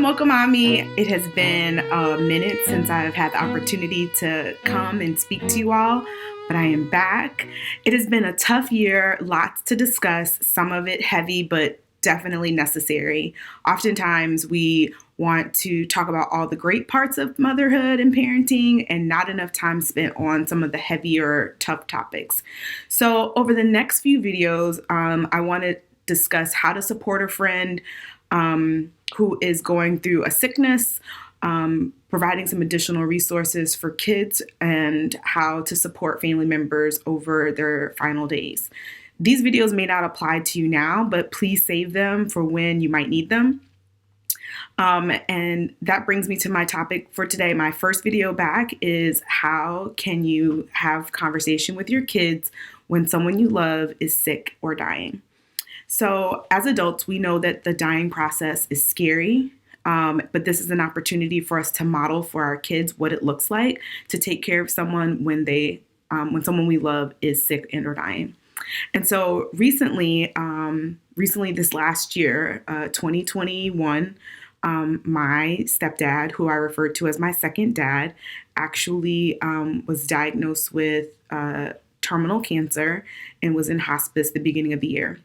Mokamami. It has been a minute since I've had the opportunity to come and speak to you all, but I am back. It has been a tough year, lots to discuss, some of it heavy, but definitely necessary. Oftentimes, we want to talk about all the great parts of motherhood and parenting and not enough time spent on some of the heavier, tough topics. So, over the next few videos, I want to discuss how to support a friend who is going through a sickness, providing some additional resources for kids, and how to support family members over their final days. These videos may not apply to you now, but please save them for when you might need them. And that brings me to my topic for today. My first video back is how can you have conversation with your kids when someone you love is sick or dying? So as adults, we know that the dying process is scary, but this is an opportunity for us to model for our kids what it looks like to take care of someone when someone we love is sick and or dying. And so recently this last year, 2021, my stepdad, who I refer to as my second dad, actually was diagnosed with terminal cancer and was in hospice the beginning of the year.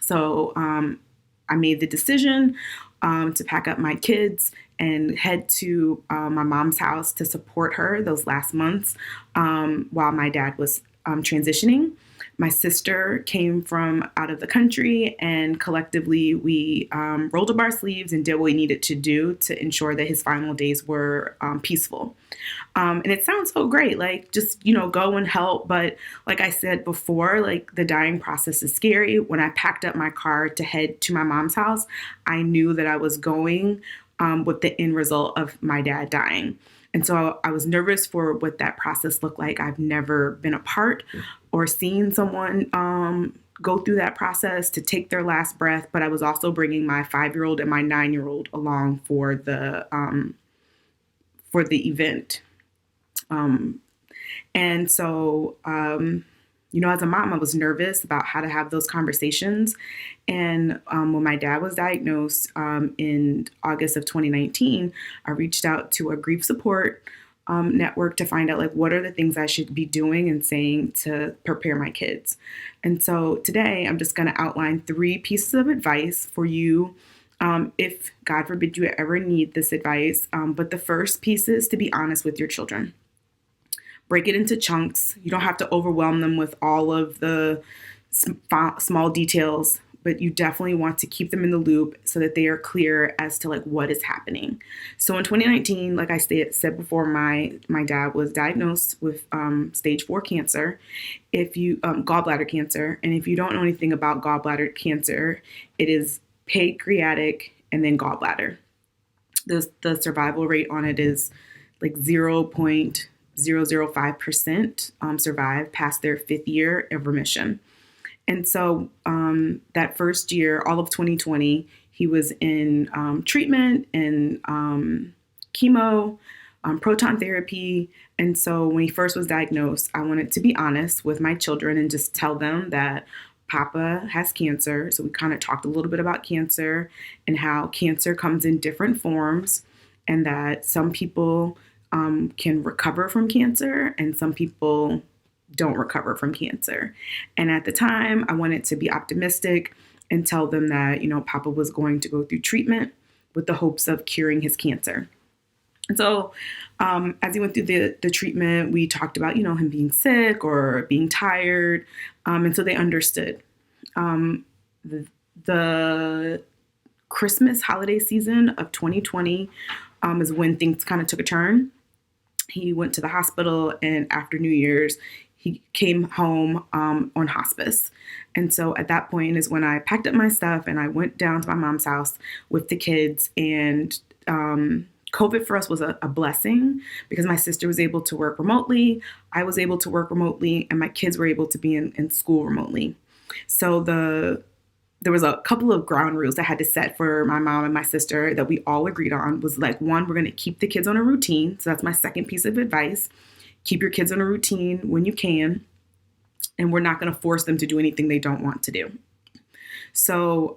So I made the decision to pack up my kids and head to my mom's house to support her those last months while my dad was transitioning. My sister came from out of the country, and collectively we rolled up our sleeves and did what we needed to do to ensure that his final days were peaceful. And it sounds so great, like just, go and help. But like I said before, like the dying process is scary. When I packed up my car to head to my mom's house, I knew that I was going with the end result of my dad dying. And so I was nervous for what that process looked like. I've never been a part or seen someone go through that process to take their last breath. But I was also bringing my 5-year-old and my 9-year-old along for the event. And so, as a mom, I was nervous about how to have those conversations. And when my dad was diagnosed in August of 2019, I reached out to a grief support network to find out what are the things I should be doing and saying to prepare my kids. And so today I'm just going to outline 3 pieces of advice for you if, God forbid, you ever need this advice. But the first piece is to be honest with your children. Break it into chunks. You don't have to overwhelm them with all of the small details, but you definitely want to keep them in the loop so that they are clear as to what is happening. So in 2019, like I said before, my dad was diagnosed with stage 4 cancer, gallbladder cancer. And if you don't know anything about gallbladder cancer, it is pancreatic and then gallbladder. The survival rate on it is 0.005% survive past their 5th year of remission. And so that first year, all of 2020, he was in treatment and chemo, proton therapy. And so when he first was diagnosed, I wanted to be honest with my children and just tell them that Papa has cancer. So we kind of talked a little bit about cancer and how cancer comes in different forms, and that some people can recover from cancer and some people don't recover from cancer. And at the time, I wanted to be optimistic and tell them that, Papa was going to go through treatment with the hopes of curing his cancer. And so as he went through the treatment, we talked about, him being sick or being tired. And so they understood. The Christmas holiday season of 2020 is when things kind of took a turn. He went to the hospital, and after New Year's, he came home on hospice. And so at that point is when I packed up my stuff and I went down to my mom's house with the kids. And COVID for us was a blessing because my sister was able to work remotely. I was able to work remotely, and my kids were able to be in school remotely. So there was a couple of ground rules I had to set for my mom and my sister that we all agreed on. Was 1, we're going to keep the kids on a routine. So that's my second piece of advice. Keep your kids on a routine when you can, and we're not going to force them to do anything they don't want to do. So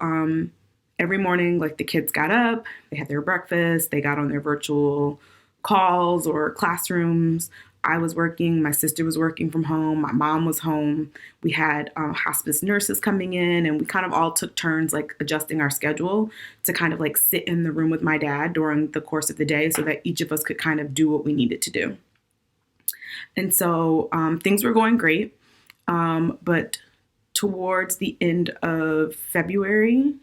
every morning, like the kids got up, they had their breakfast, they got on their virtual calls or classrooms. I was working, my sister was working from home, my mom was home. We had hospice nurses coming in, and we kind of all took turns like adjusting our schedule to kind of like sit in the room with my dad during the course of the day so that each of us could kind of do what we needed to do. And so things were going great. But towards the end of February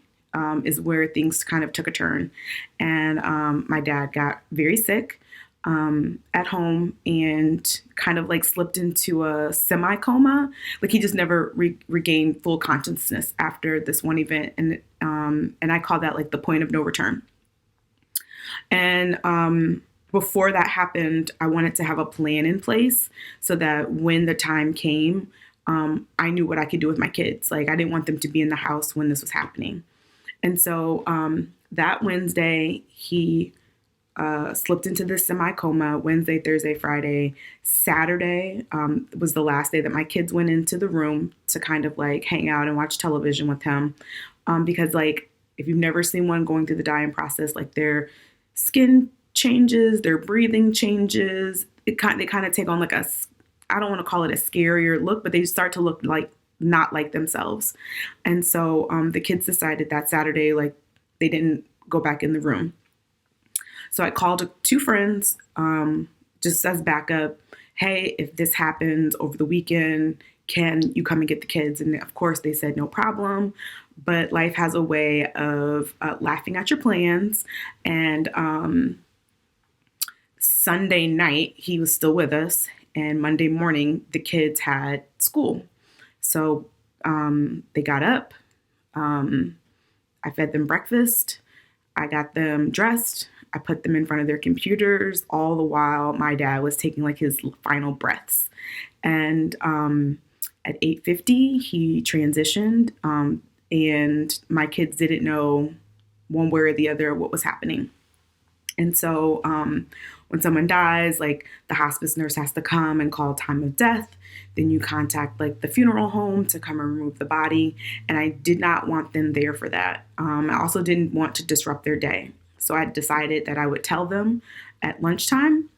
is where things kind of took a turn. And my dad got very sick at home and kind of like slipped into a semi coma. Like he just never regained full consciousness after this one event. And I call that like the point of no return. And before that happened, I wanted to have a plan in place so that when the time came, I knew what I could do with my kids. Like I didn't want them to be in the house when this was happening. And so that Wednesday, he slipped into this semi-coma. Wednesday, Thursday, Friday. Saturday was the last day that my kids went into the room to kind of like hang out and watch television with him. Because like, if you've never seen one going through the dying process, like their skin changes, their breathing changes. They kind of take on like I don't want to call it a scarier look, but they start to look like not like themselves. And so the kids decided that Saturday, like they didn't go back in the room. So I called 2 friends just as backup. Hey, if this happens over the weekend, can you come and get the kids? And of course they said no problem. But life has a way of laughing at your plans. And Sunday night, he was still with us. And Monday morning, the kids had school. So they got up. I fed them breakfast. I got them dressed. I put them in front of their computers. All the while, my dad was taking like his final breaths. And at 8:50, he transitioned. And my kids didn't know one way or the other what was happening. And so when someone dies, like the hospice nurse has to come and call time of death. Then you contact like the funeral home to come and remove the body. And I did not want them there for that. I also didn't want to disrupt their day. So I decided that I would tell them at lunchtime.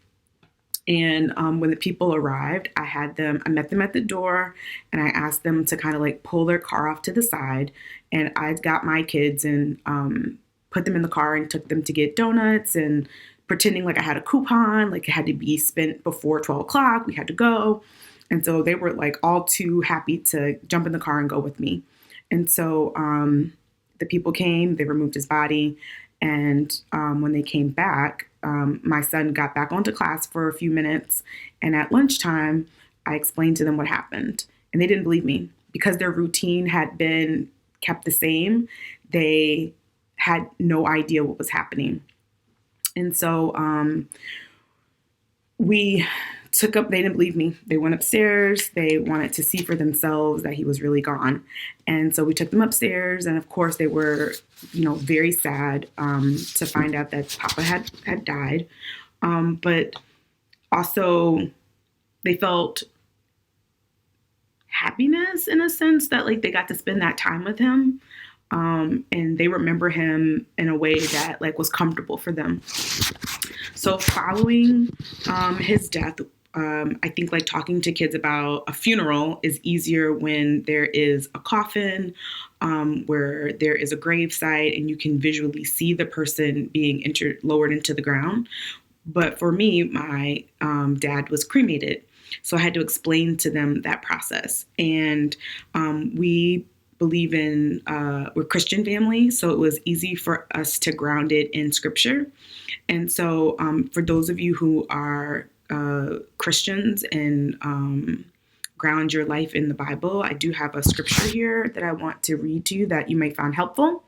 And when the people arrived, I met them at the door and I asked them to kind of like pull their car off to the side. And I got my kids and put them in the car and took them to get donuts and pretending like I had a coupon, like it had to be spent before 12 o'clock. We had to go. And so they were like all too happy to jump in the car and go with me. And so the people came, they removed his body. And when they came back, my son got back onto class for a few minutes. And at lunchtime, I explained to them what happened. And they didn't believe me because their routine had been kept the same. They had no idea what was happening. And so they didn't believe me. They went upstairs. They wanted to see for themselves that he was really gone. And so we took them upstairs. And of course they were, very sad to find out that Papa had died. But also they felt happiness in a sense that like they got to spend that time with him. And they remember him in a way that like was comfortable for them. So following his death, I think like talking to kids about a funeral is easier when there is a coffin, where there is a grave site and you can visually see the person being lowered into the ground. But for me, my dad was cremated. So I had to explain to them that process. And we believe in, we're Christian family, so it was easy for us to ground it in scripture. And so for those of you who are Christians and ground your life in the Bible, I do have a scripture here that I want to read to you that you may find helpful.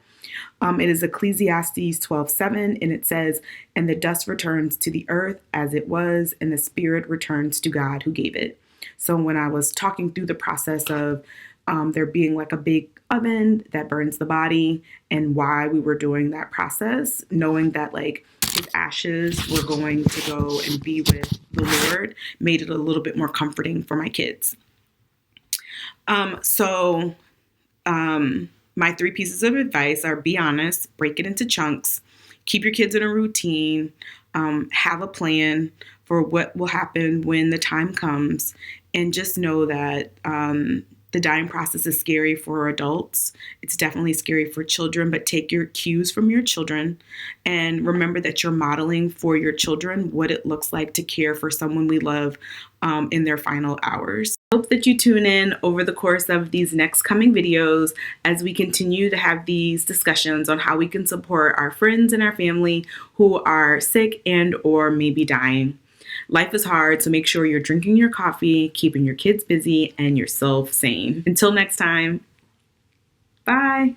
It is Ecclesiastes 12:7, and it says, "And the dust returns to the earth as it was, and the spirit returns to God who gave it." So when I was talking through the process of there being like a big oven that burns the body and why we were doing that process, knowing that like his ashes were going to go and be with the Lord, made it a little bit more comforting for my kids. My 3 pieces of advice are: be honest, break it into chunks, keep your kids in a routine, have a plan for what will happen when the time comes, and just know that the dying process is scary for adults. It's definitely scary for children, but take your cues from your children and remember that you're modeling for your children what it looks like to care for someone we love in their final hours. I hope that you tune in over the course of these next coming videos as we continue to have these discussions on how we can support our friends and our family who are sick and or maybe dying. Life is hard, so make sure you're drinking your coffee, keeping your kids busy, and yourself sane. Until next time, bye.